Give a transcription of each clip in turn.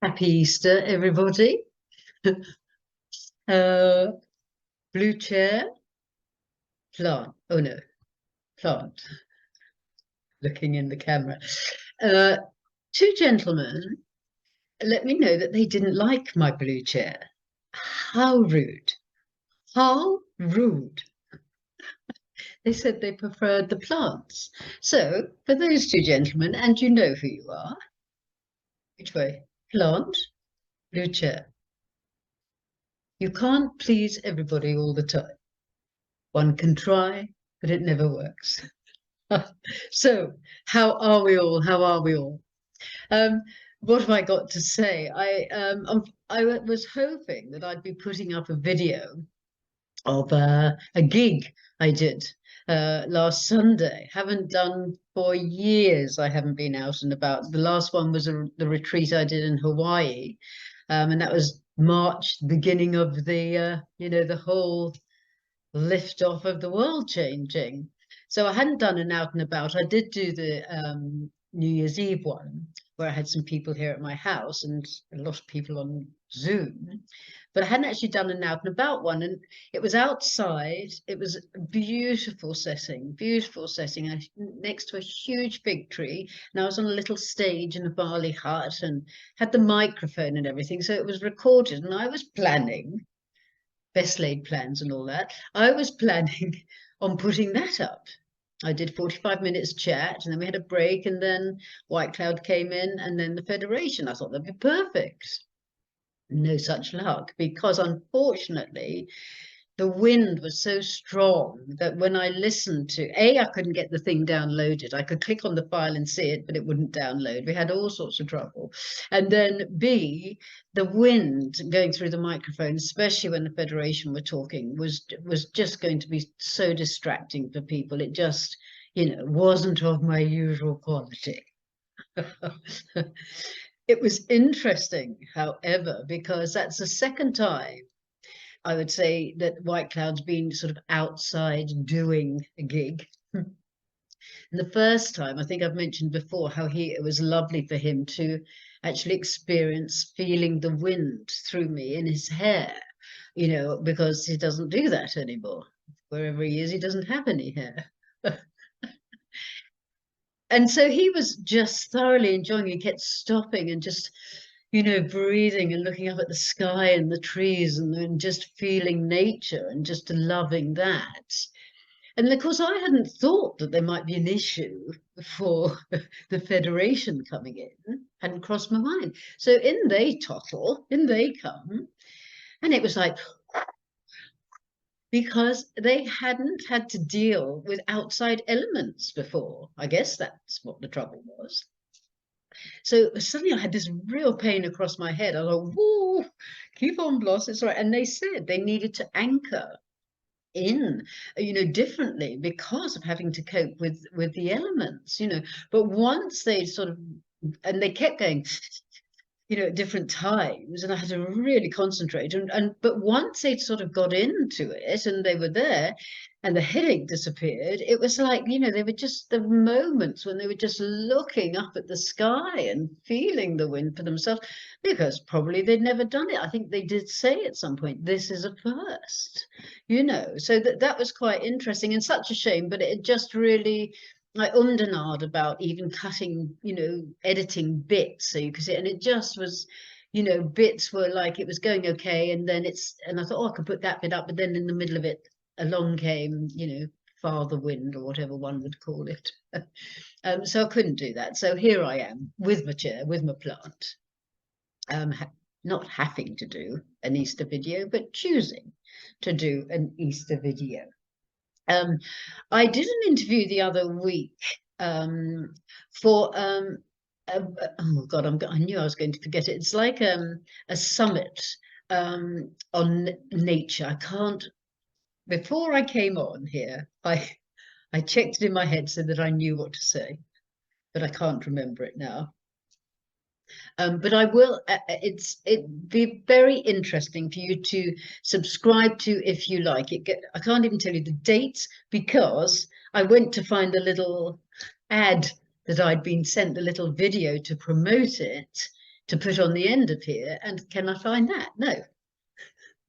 Happy Easter, everybody. uh, Blue chair, plant. Oh no, plant. Looking in the camera. Uh, Two gentlemen let me know that they didn't like my blue chair. How rude. How rude. They said they preferred the plants. So, for those two gentlemen, and you know who you are, which way? Plant, blue chair. You can't please everybody all the time. One can try, but it never works. So, how are we all? How are we all? Um, what have I got to say? I was hoping that I'd be putting up a video of a gig I did last Sunday. Haven't done for years. I haven't been out and about. The last one was the retreat I did in Hawaii, and that was March, beginning of the whole lift off of the world changing. So I hadn't done an out and about. I did do the New Year's Eve one where I had some people here at my house and a lot of people on Zoom, but I hadn't actually done an out and about one. And it was outside. It was a beautiful setting, next to a huge fig tree. And I was on a little stage in a Bali hut and had the microphone and everything. So it was recorded, and I was planning best laid plans and all that. I was planning on putting that up. I did 45 minutes chat, and then we had a break, and then White Cloud came in, and then the Federation. I thought that'd be perfect. No such luck, because unfortunately the wind was so strong that when I listened to I couldn't get the thing downloaded. I could click on the file and see it, but it wouldn't download. We had all sorts of trouble. And then B, the wind going through the microphone, especially when the Federation were talking, was just going to be so distracting for people. It just, wasn't of my usual quality. It was interesting, however, because that's the second time I would say that White Cloud's been sort of outside doing a gig. And the first time, I think I've mentioned before how it was lovely for him to actually experience feeling the wind through me in his hair, because he doesn't do that anymore. Wherever he is, he doesn't have any hair. And so he was just thoroughly enjoying it. He kept stopping and just breathing and looking up at the sky and the trees and just feeling nature and just loving that. And of course, I hadn't thought that there might be an issue for the Federation coming in, hadn't crossed my mind. So in they toddle, in they come, and it was like, because they hadn't had to deal with outside elements before. I guess that's what the trouble was. So suddenly I had this real pain across my head. I was like, whoa, keep on, Bloss, it's all right. And they said they needed to anchor in, differently because of having to cope with the elements, But once they sort of, and they kept going, at different times, and I had to really concentrate. But once they'd sort of got into it and they were there and the headache disappeared, it was like, they were just the moments when they were just looking up at the sky and feeling the wind for themselves, because probably they'd never done it. I think they did say at some point, this is a first, so that was quite interesting and such a shame, but it just really, I ummed and ahed about even cutting, editing bits so you could see it. And it just was, bits were like it was going okay. And then and I thought, oh, I could put that bit up. But then in the middle of it, along came, Father Wind or whatever one would call it. So I couldn't do that. So here I am with my chair, with my plant, not having to do an Easter video, but choosing to do an Easter video. I did an interview the other week for oh God, I knew I was going to forget it. It's like a summit on nature. I can't. Before I came on here, I checked it in my head so that I knew what to say, but I can't remember it now. But I will. It'd be very interesting for you to subscribe to if you like it. I can't even tell you the dates because I went to find a little ad that I'd been sent, a little video to promote it, to put on the end of here, and can I find that? No.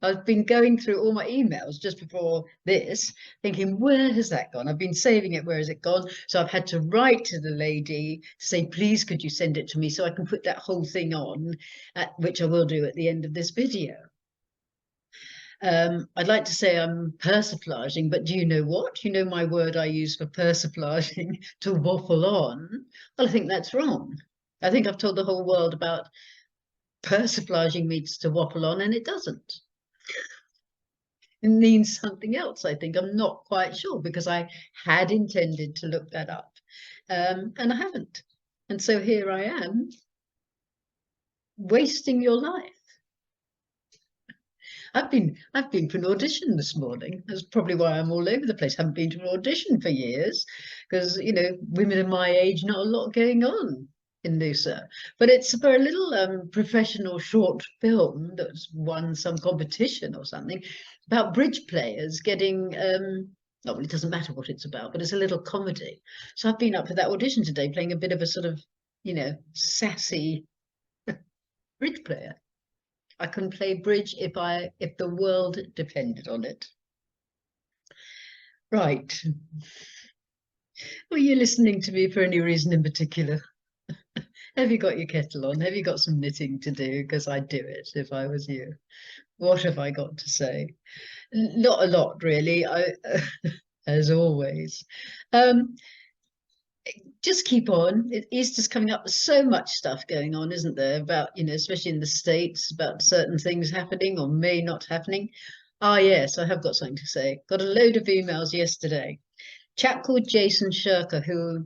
I've been going through all my emails just before this, thinking, where has that gone? I've been saving it, where has it gone? So I've had to write to the lady to say, please, could you send it to me so I can put that whole thing on, which I will do at the end of this video. I'd like to say I'm persiflaging, but do you know what? You know my word I use for persiflaging, to waffle on? Well, I think that's wrong. I think I've told the whole world about persiflaging means to waffle on, and it doesn't. It means something else, I think. I'm not quite sure, because I had intended to look that up, and I haven't. And so here I am, wasting your life. I've been for an audition this morning. That's probably why I'm all over the place. Haven't been to an audition for years, because women of my age, not a lot going on in Noosa. But it's for a little professional short film that's won some competition or something about bridge players getting well, it doesn't matter what it's about, but it's a little comedy. So I've been up for that audition today, playing a bit of a sort of sassy bridge player. I can play bridge if the world depended on it. Right. Were you listening to me for any reason in particular? Have you got your kettle on? Have you got some knitting to do? Because I'd do it if I was you. What have I got to say? Not a lot, really. As always. Just keep on. Easter's coming up. There's so much stuff going on, isn't there? About, especially in the States, about certain things happening or may not happening. Ah, yes, I have got something to say. Got a load of emails yesterday. Chap called Jason Shirker, who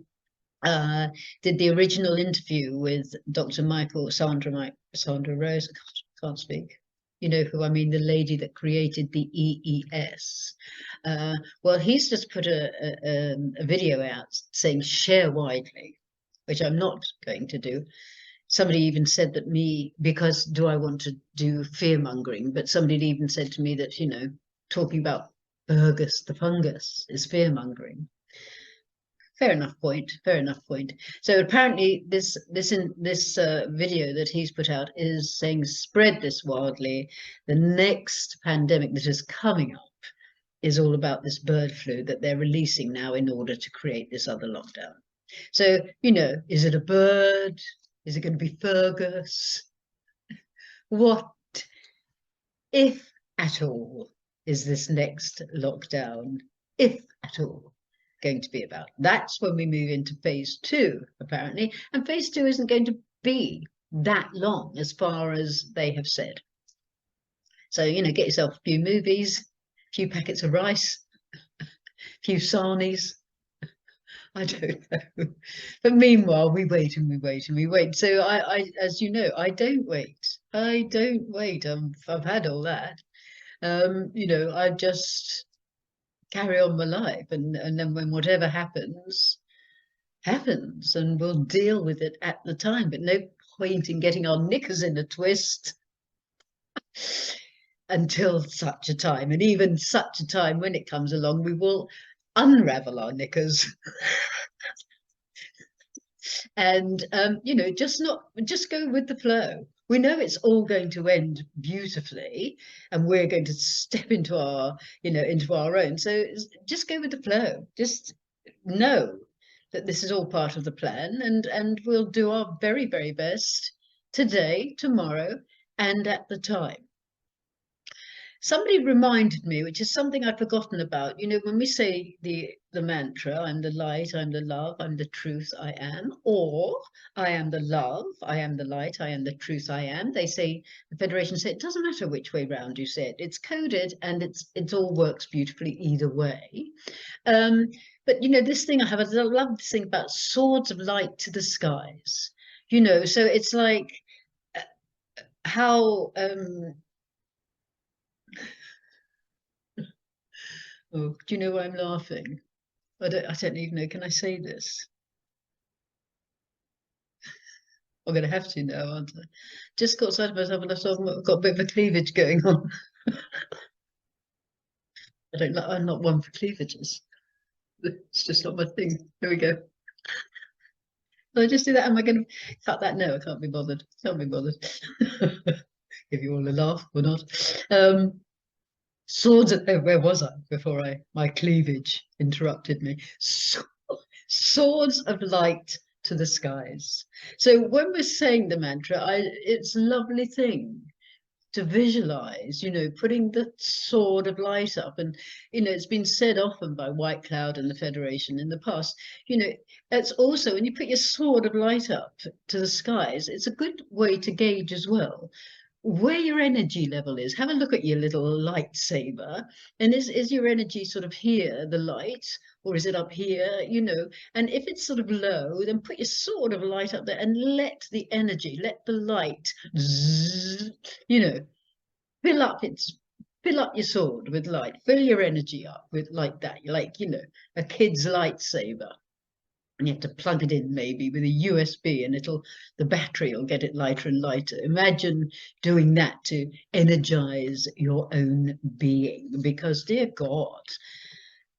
did the original interview with Dr. Sandra Rose. I can't speak. You know who I mean, the lady that created the EES. Well, he's just put a video out saying share widely, which I'm not going to do. Somebody even said that because do I want to do fear mongering? But somebody even said to me that, talking about Burgess the fungus is fear mongering. Fair enough point. Fair enough point. So apparently, this video that he's put out is saying spread this wildly. The next pandemic that is coming up is all about this bird flu that they're releasing now in order to create this other lockdown. So is it a bird? Is it going to be Fergus? What, if at all, is this next lockdown, if at all, going to be about? That's when we move into phase 2, apparently, and phase 2 isn't going to be that long, as far as they have said. So get yourself a few movies, a few packets of rice, a few sarnies. I don't know, but meanwhile we wait and we wait and we wait. So I as you know, I don't wait. I've had all that. I just carry on my life, and then when whatever happens, and we'll deal with it at the time. But no point in getting our knickers in a twist until such a time, and even such a time when it comes along, we will unravel our knickers and just go with the flow. We know it's all going to end beautifully, and we're going to step into our own. So just go with the flow. Just know that this is all part of the plan, and we'll do our very, very best today, tomorrow, and at the time. Somebody reminded me, which is something I've forgotten about, when we say the mantra, I'm the light, I'm the love, I'm the truth, I am, or I am the love, I am the light, I am the truth, I am. They say, the Federation say, it doesn't matter which way round you say it. It's coded, and it all works beautifully either way. But this thing I love this thing about swords of light to the skies. So it's like how oh, do you know why I'm laughing? I don't even know. Can I say this? I'm going to have to now, aren't I? Just got side of myself, and I've got a bit of a cleavage going on. I'm not one for cleavages. It's just not my thing. Here we go. So I just do that. Am I going to cut that? No, I can't be bothered. Can't be bothered. Give you all a laugh or not. Swords. Where was I before I my cleavage interrupted me? Swords of light to the skies. So when we're saying the mantra, it's a lovely thing to visualize, putting the sword of light up. And, it's been said often by White Cloud and the Federation in the past, it's also when you put your sword of light up to the skies, it's a good way to gauge as well where your energy level is. Have a look at your little lightsaber, and is your energy sort of here, the light, or is it up here? And if it's sort of low, then put your sword of light up there and let the energy, let the light, zzz, you know, fill up its fill up your sword with light, fill your energy up with like that, like a kid's lightsaber. And you have to plug it in maybe with a USB, and the battery will get it lighter and lighter. Imagine doing that to energize your own being, because dear God,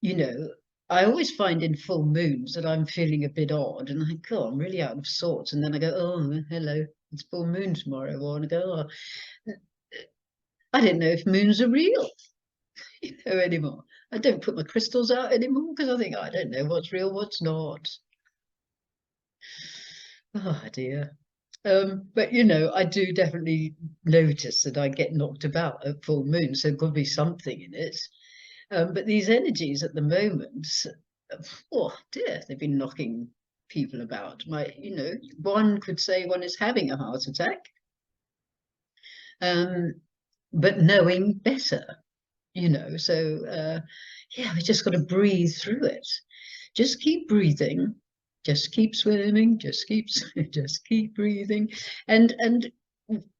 you know, I always find in full moons that I'm feeling a bit odd, and I go, I'm really out of sorts. And then I go, oh, hello, it's full moon tomorrow. And I go, oh, I don't know if moons are real, anymore. I don't put my crystals out anymore because I think I don't know what's real, what's not. Oh dear. But I do definitely notice that I get knocked about at full moon, so there could be something in it. But these energies at the moment, oh dear, they've been knocking people about. One could say one is having a heart attack, um, but knowing better, So yeah, we just got to breathe through it. Just keep breathing. Just keep swimming. Just keep breathing, and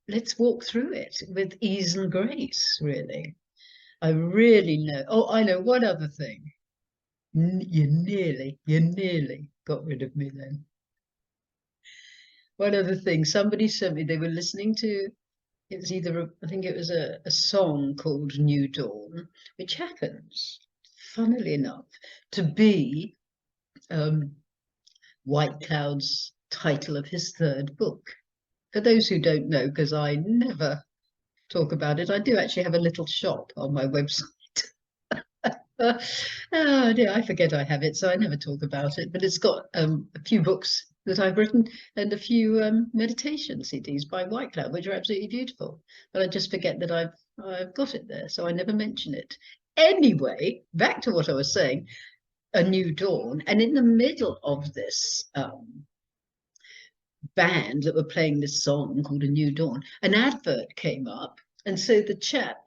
let's walk through it with ease and grace. Really, I really know. Oh, I know one other thing. You nearly got rid of me then. One other thing. Somebody sent me. They were listening to. It was I think it was a song called New Dawn, which happens, funnily enough, to be White Cloud's title of his third book. For those who don't know, because I never talk about it, I do actually have a little shop on my website. Oh dear, I forget I have it, so I never talk about it. But it's got a few books that I've written and a few meditation CDs by White Cloud, which are absolutely beautiful. But I just forget that I've got it there, so I never mention it. Anyway, back to what I was saying, A New Dawn, and in the middle of this band that were playing this song called A New Dawn, an advert came up, and so the chap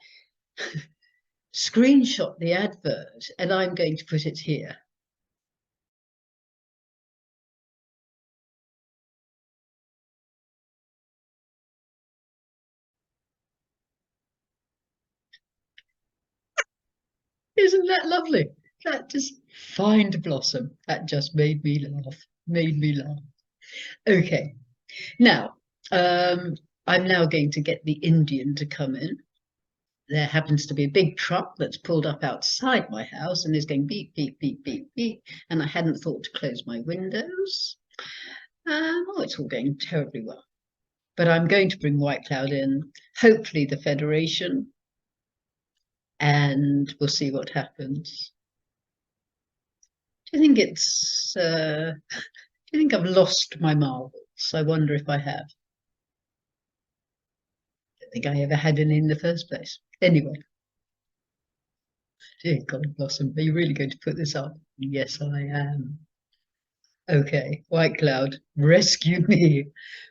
screenshot the advert, and I'm going to put it here. Isn't that lovely? That just find blossom. That just made me laugh. Made me laugh. Okay, now I'm now going to get the Indian to come in. There happens to be a big truck that's pulled up outside my house and is going beep, beep, beep, beep, beep. And I hadn't thought to close my windows. Oh, it's all going terribly well. But I'm going to bring White Cloud in, hopefully the Federation, and we'll see what happens. Do you think do you think I've lost my marbles? I wonder if I have. I don't think I ever had any in the first place. Anyway, dear God, Blossom, are you really going to put this up? Yes, I am. Okay, White Cloud, rescue me.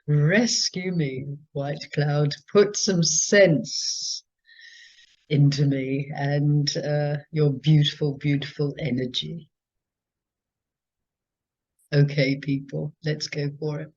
Rescue me, White Cloud. Put some sense into me and your beautiful, beautiful energy. Okay, people, let's go for it.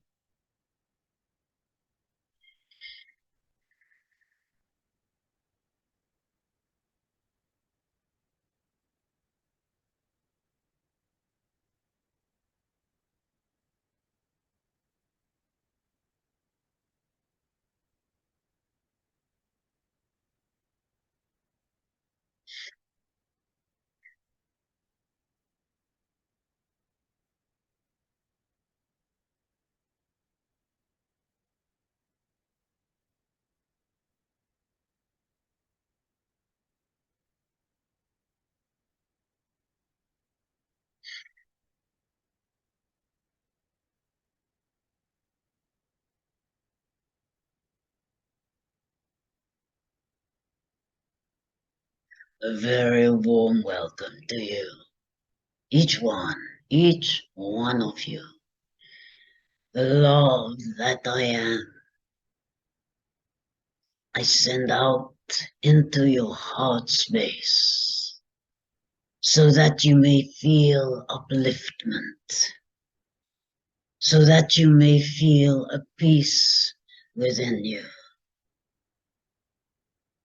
A very warm welcome to you. Each one of you. The love that I am, I send out into your heart space so that you may feel upliftment, so that you may feel a peace within you,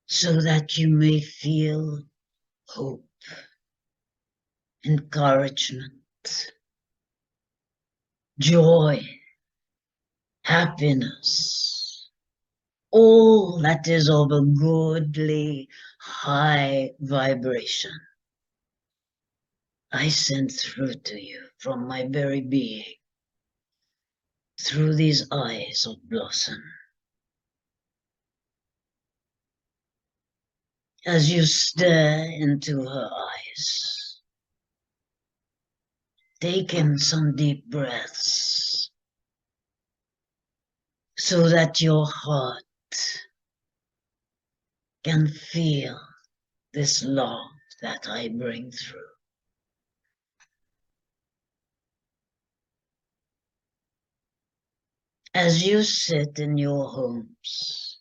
so that you may feel hope, encouragement, joy, happiness, all that is of a goodly high vibration. I send through to you from my very being, through these eyes of blossom. As you stare into her eyes, take in some deep breaths so that your heart can feel this love that I bring through. As you sit in your homes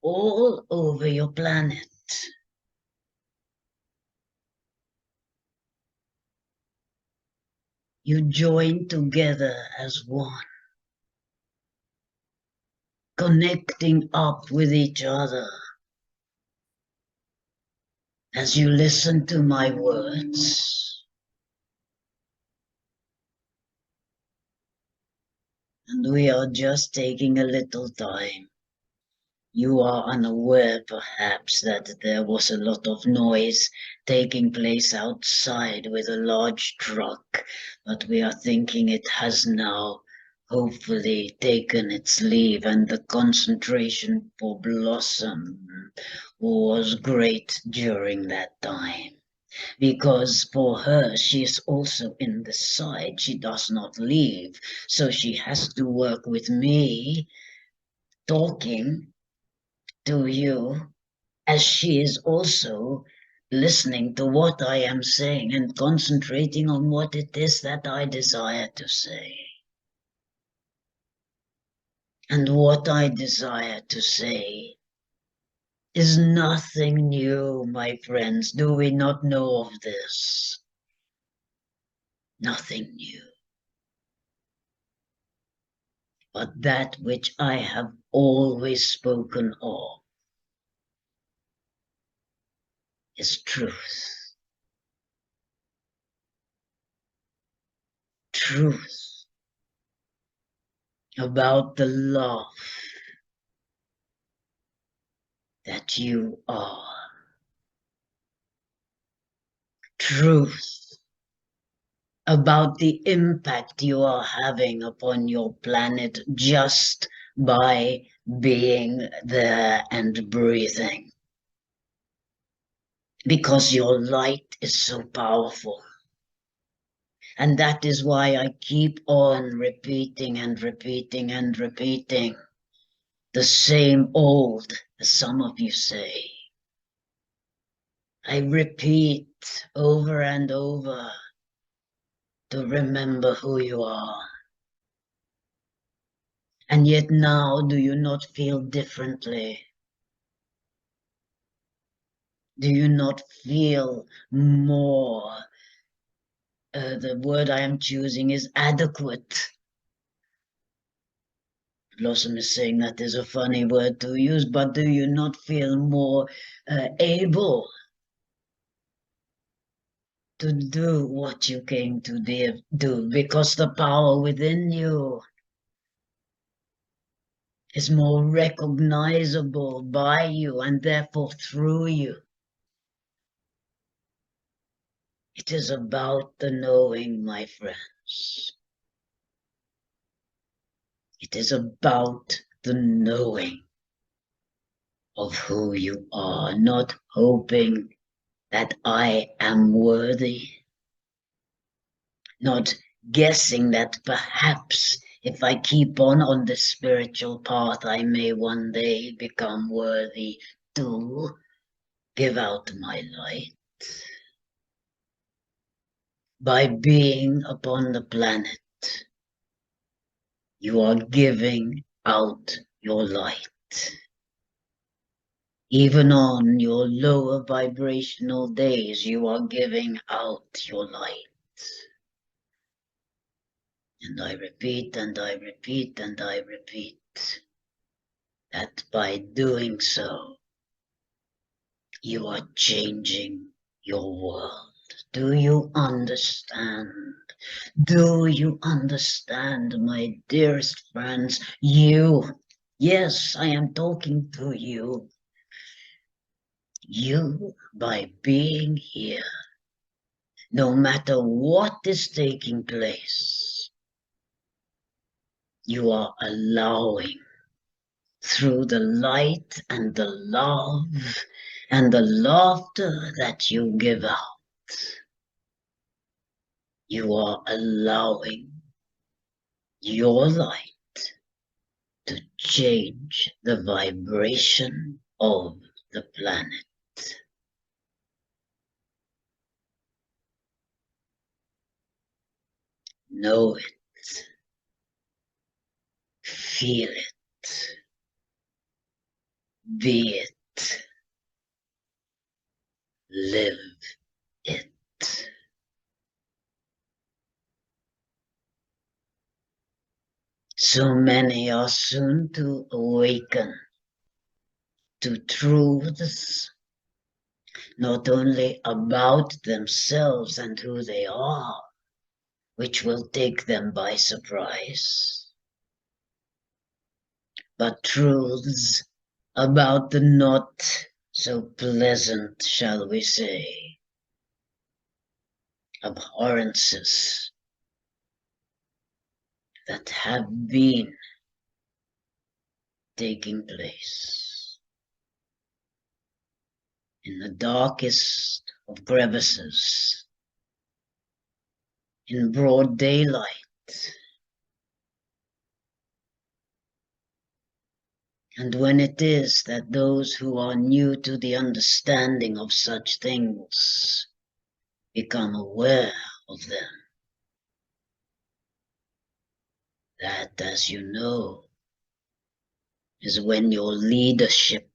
all over your planet, you join together as one, connecting up with each other. As you listen to my words, and we are just taking a little time. You are unaware, perhaps, that there was a lot of noise taking place outside with a large truck, but we are thinking it has now hopefully taken its leave, and the concentration for Blossom was great during that time. Because for her, she is also in the side. She does not leave, so she has to work with me, talking to you, as she is also listening to what I am saying and concentrating on what it is that I desire to say. And what I desire to say is nothing new, my friends. Do we not know of this? Nothing new. But that which I have always spoken of is truth. Truth about the love that you are. Truth about the impact you are having upon your planet just by being there and breathing. Because your light is so powerful. And that is why I keep on repeating and repeating and repeating the same old, as some of you say. I repeat over and over to remember who you are. And yet now, do you not feel differently? Do you not feel more? The word I am choosing is adequate. Blossom is saying that is a funny word to use, but do you not feel more able to do what you came to do? Because the power within you is more recognizable by you and therefore through you. It is about the knowing, my friends. It is about the knowing of who you are, not hoping that I am worthy, not guessing that perhaps if I keep on the spiritual path, I may one day become worthy too. give out my light. By being upon the planet, you are giving out your light. Even on your lower vibrational days, you are giving out your light. And I repeat, and I repeat, and I repeat, that by doing so, you are changing your world. Do you understand? Do you understand, my dearest friends? You, yes, I am talking to you. You, by being here, no matter what is taking place, you are allowing through the light and the love and the laughter that you give out, you are allowing your light to change the vibration of the planet. Know it, feel it, be it, live it. So many are soon to awaken to truths not only about themselves and who they are, which will take them by surprise, but truths about the not so pleasant, shall we say, abhorrences that have been taking place in the darkest of crevices, in broad daylight. And when it is that those who are new to the understanding of such things become aware of them, that, as you know, is when your leadership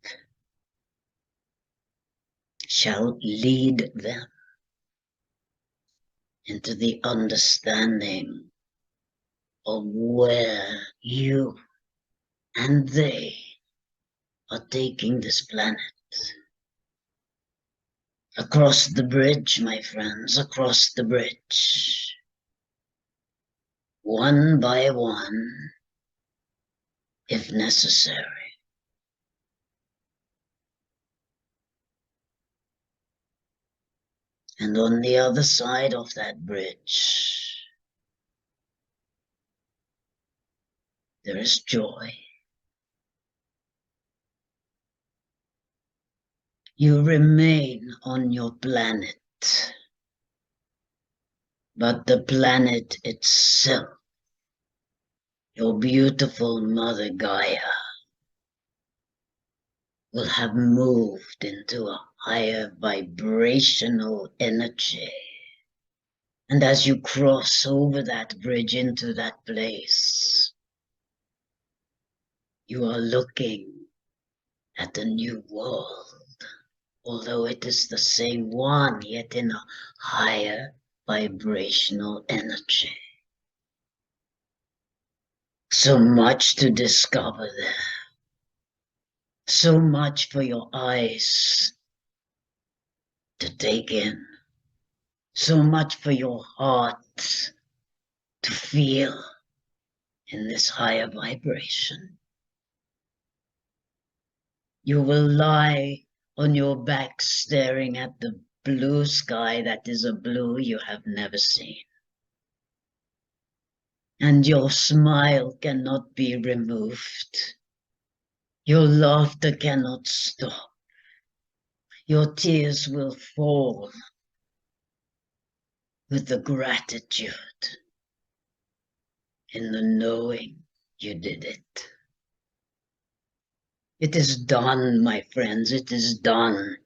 shall lead them into the understanding of where you and they are taking this planet. Across the bridge, my friends, across the bridge. One by one, if necessary. And on the other side of that bridge, there is joy. You remain on your planet, but the planet itself, your beautiful Mother Gaia, will have moved into a higher vibrational energy. And as you cross over that bridge into that place, you are looking at a new world, although it is the same one, yet in a higher vibrational energy. So much to discover there. So much for your eyes to take in. So much for your heart to feel in this higher vibration. You will lie on your back staring at the blue sky that is a blue you have never seen. And your smile cannot be removed. Your laughter cannot stop. Your tears will fall with the gratitude in the knowing you did it. It is done, my friends, it is done.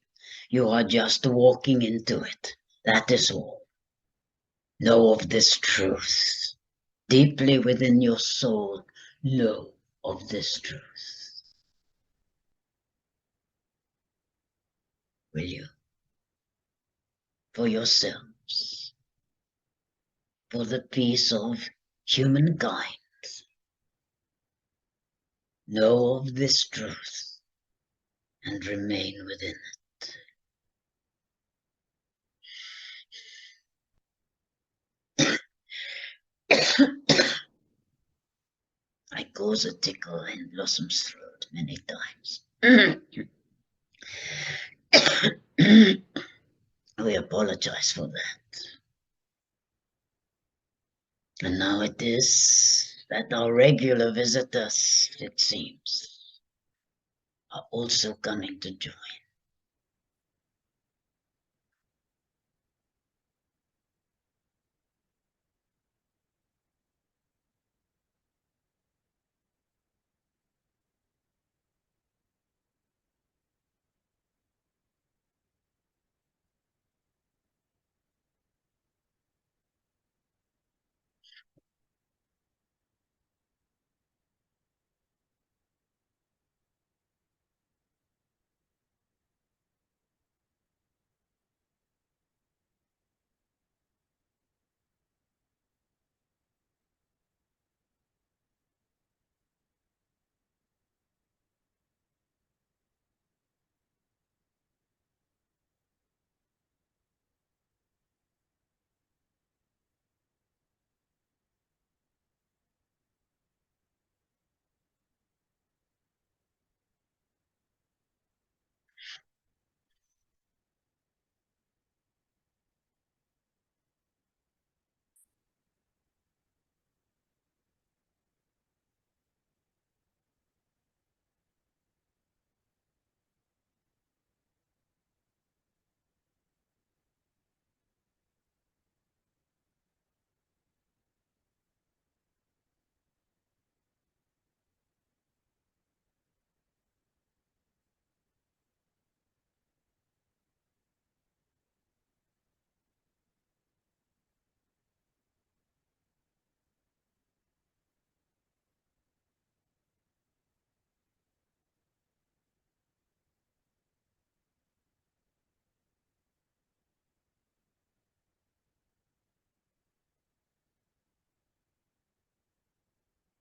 You are just walking into it. That is all. Know of this truth. Deeply within your soul, know of this truth. Will you? For yourselves. For the peace of humankind. Know of this truth and remain within it. I cause a tickle in Blossom's throat many times. We apologize for that. And now it is that our regular visitors, it seems, are also coming to join.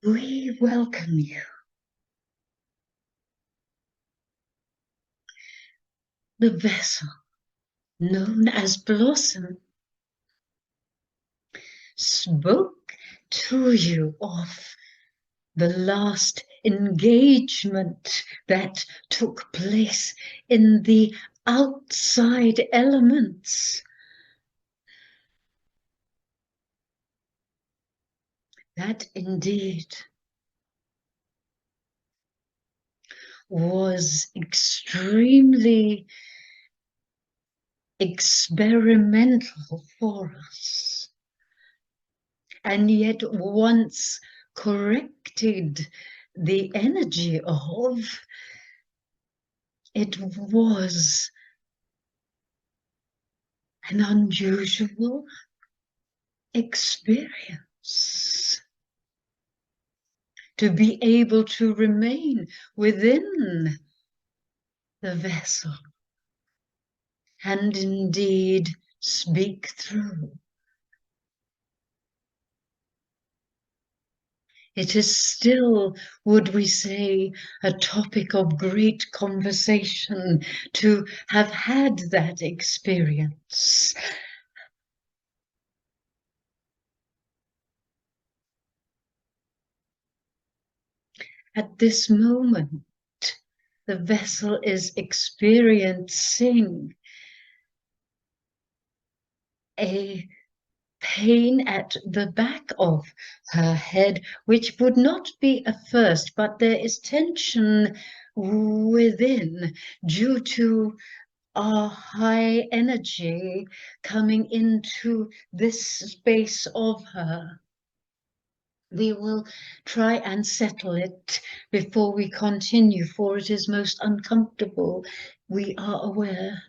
We welcome you. The vessel known as Blossom spoke to you of the last engagement that took place in the outside elements. That indeed was extremely experimental for us. And yet once corrected the energy of, it was an unusual experience. To be able to remain within the vessel and indeed speak through. It is still, would we say, a topic of great conversation to have had that experience. At this moment, the vessel is experiencing a pain at the back of her head, which would not be a first, but there is tension within due to our high energy coming into this space of her. We will try and settle it before we continue, for it is most uncomfortable, we are aware.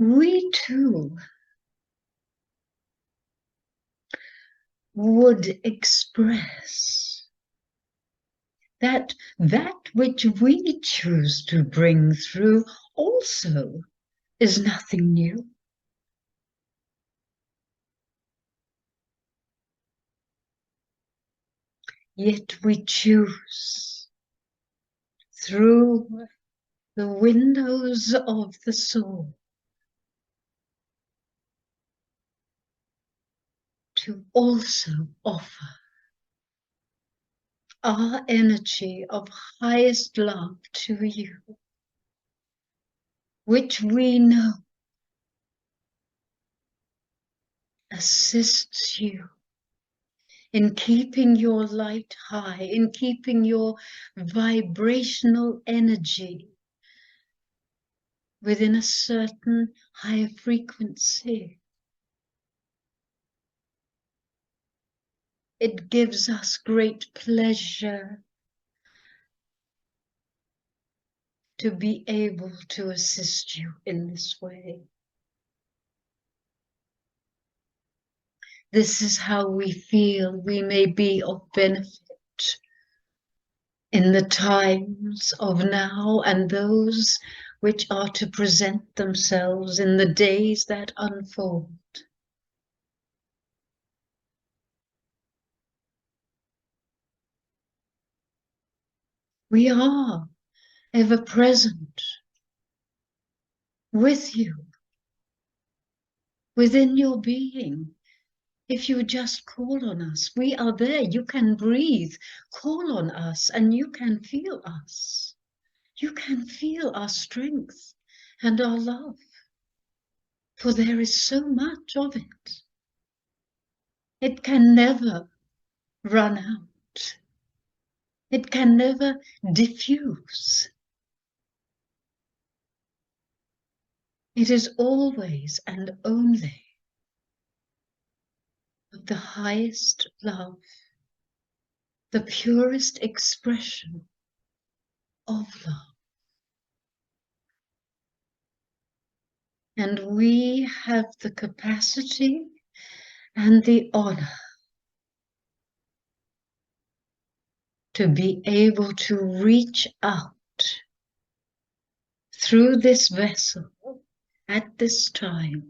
We too would express that which we choose to bring through also is nothing new. Yet we choose through the windows of the soul to also offer our energy of highest love to you, which we know assists you in keeping your light high, in keeping your vibrational energy within a certain high frequency. It gives us great pleasure to be able to assist you in this way. This is how we feel we may be of benefit in the times of now and those which are to present themselves in the days that unfold. We are ever present with you, within your being. If you just call on us, we are there. You can breathe. Call on us and you can feel us. You can feel our strength and our love, for there is so much of it. It can never run out. It can never diffuse. It is always and only of the highest love, the purest expression of love. And we have the capacity and the honor to be able to reach out through this vessel at this time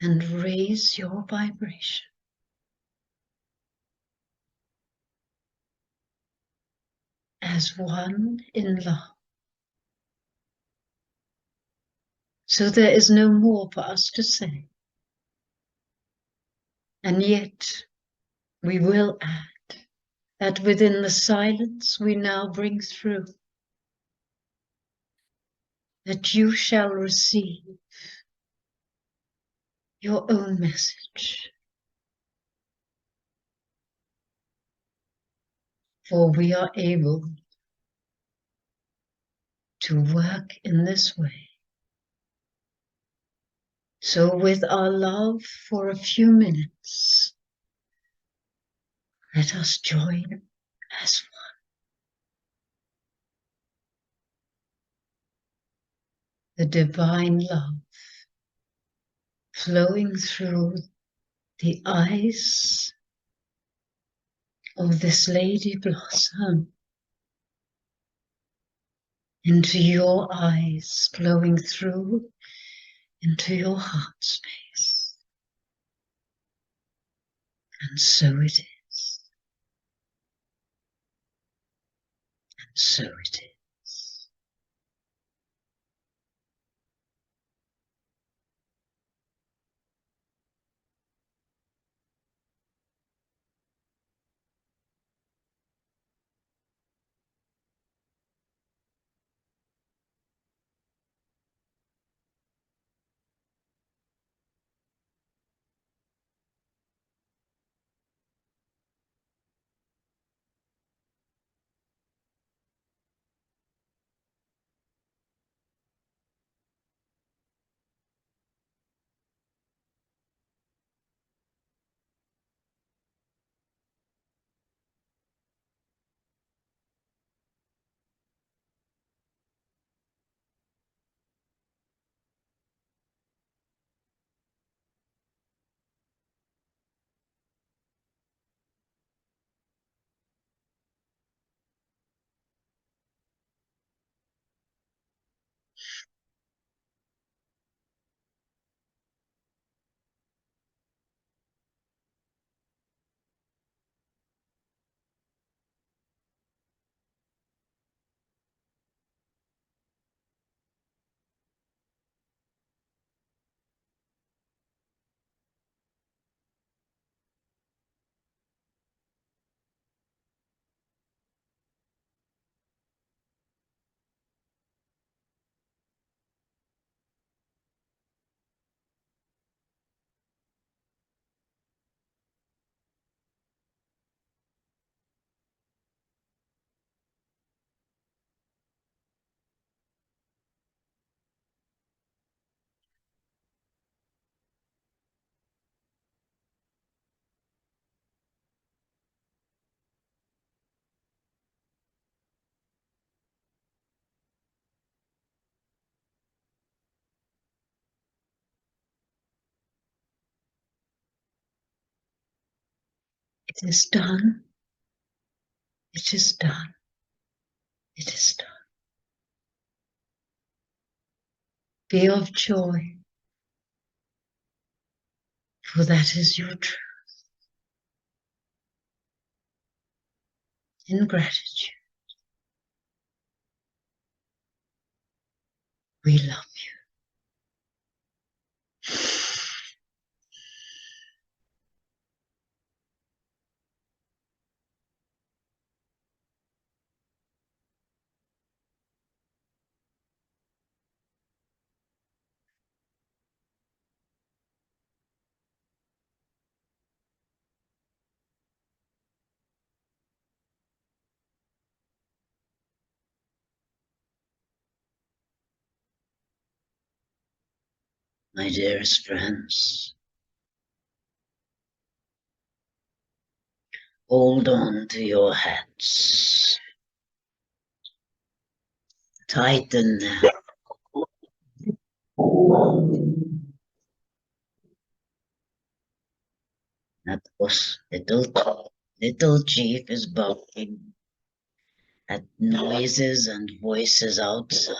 and raise your vibration as one in love. So there is no more for us to say. And yet we will add that within the silence we now bring through, that you shall receive your own message. For we are able to work in this way. So with our love for a few minutes, let us join as one. The divine love flowing through the eyes of this Lady Blossom into your eyes, flowing through into your heart space. And so it is. And so it is. It is done. It is done. It is done. Be of joy, for that is your truth. In gratitude, we love you. My dearest friends, hold on to your hats. Tighten now. That was little chief is barking at noises and voices outside.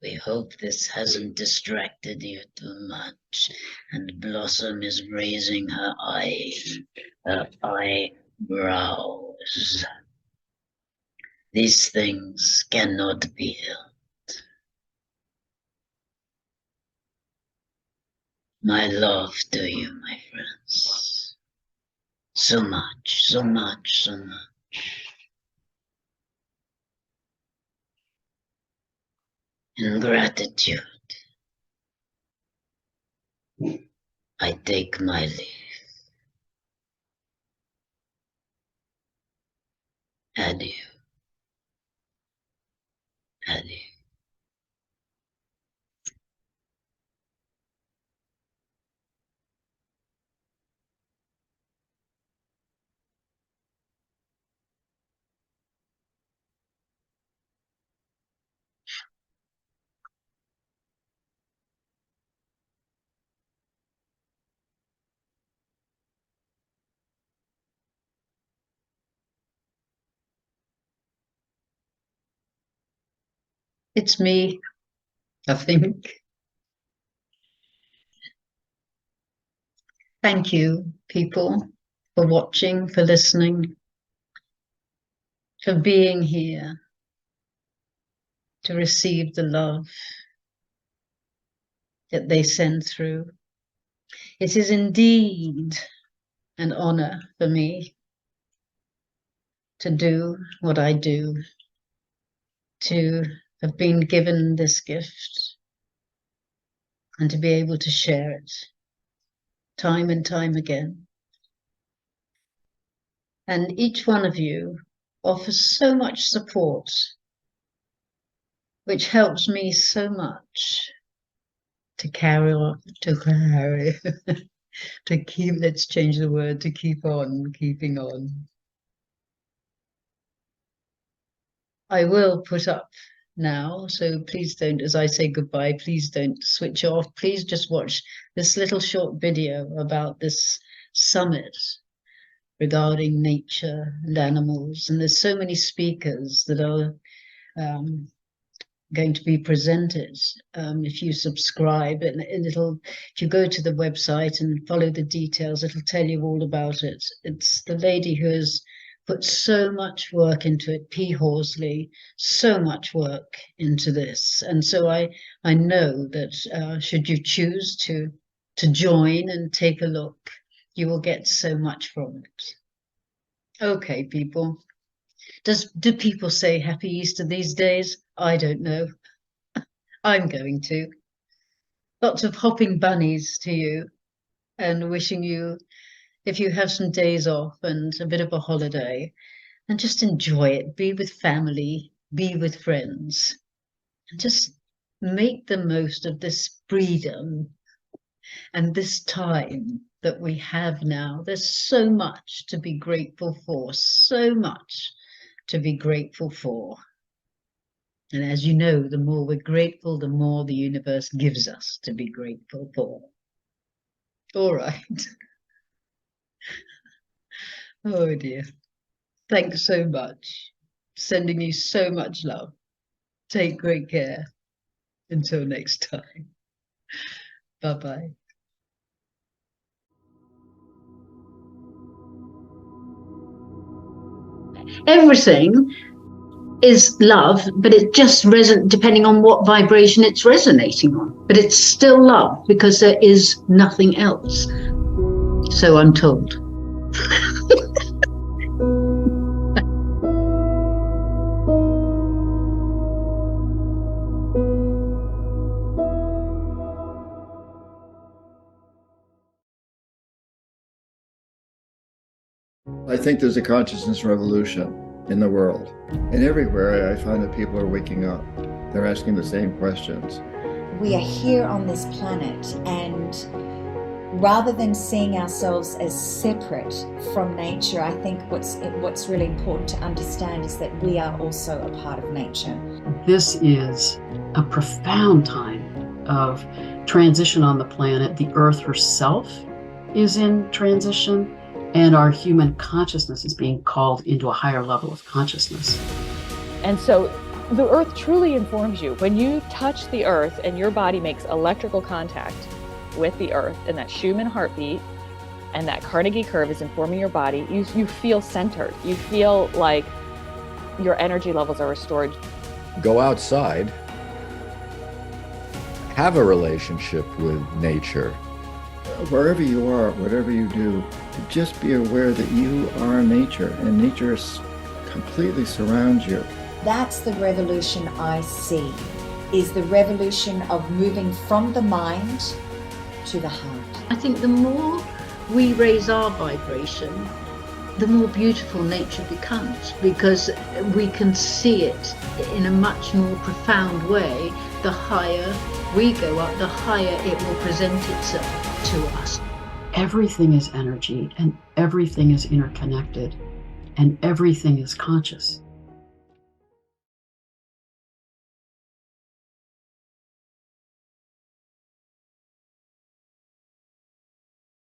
We hope this hasn't distracted you too much. And Blossom is raising her eyebrows. These things cannot be helped. My love to you, my friends. So much, so much, so much. In gratitude, I take my leave. Adieu. Adieu. It's me, I think. Thank you, people, for watching, for listening, for being here to receive the love that they send through. It is indeed an honor for me to do what I do, to have been given this gift and to be able to share it time and time again. And each one of you offers so much support, which helps me so much to carry on, to keep, let's change the word, to keep on keeping on. I will put up now, so please don't, as I say goodbye, please don't switch off. Please just watch this little short video about this summit regarding nature and animals. And there's so many speakers that are going to be presented. If you subscribe, and it'll, if you go to the website and follow the details, it'll tell you all about it. It's the lady who has put so much work into it, P. Horsley, so much work into this. And so I know that should you choose to join and take a look, you will get so much from it. Okay, people. Do people say Happy Easter these days? I don't know. I'm going to. Lots of hopping bunnies to you, and wishing you, if you have some days off and a bit of a holiday, and just enjoy it. Be with family, be with friends, and just make the most of this freedom and this time that we have now. There's so much to be grateful for, so much to be grateful for. And as you know, the more we're grateful, the more the universe gives us to be grateful for. All right. Oh dear. Thanks so much. Sending you so much love. Take great care. Until next time. Bye-bye. Everything is love, but it just resonates depending on what vibration it's resonating on. But it's still love because there is nothing else. So I'm told. I think there's a consciousness revolution in the world. And everywhere I find that people are waking up. They're asking the same questions. We are here on this planet, and rather than seeing ourselves as separate from nature, I think what's really important to understand is that we are also a part of nature. This is a profound time of transition on the planet. The Earth herself is in transition, and our human consciousness is being called into a higher level of consciousness. And so the Earth truly informs you. When you touch the Earth and your body makes electrical contact with the Earth, and that Schumann heartbeat and that Carnegie curve is informing your body, you feel centered. You feel like your energy levels are restored. Go outside, have a relationship with nature. Wherever you are, whatever you do, just be aware that you are nature, and nature completely surrounds you. That's the revolution I see, is the revolution of moving from the mind to the heart. I think the more we raise our vibration, the more beautiful nature becomes, because we can see it in a much more profound way. The higher we go up, the higher it will present itself to us. Everything is energy, and everything is interconnected, and everything is conscious.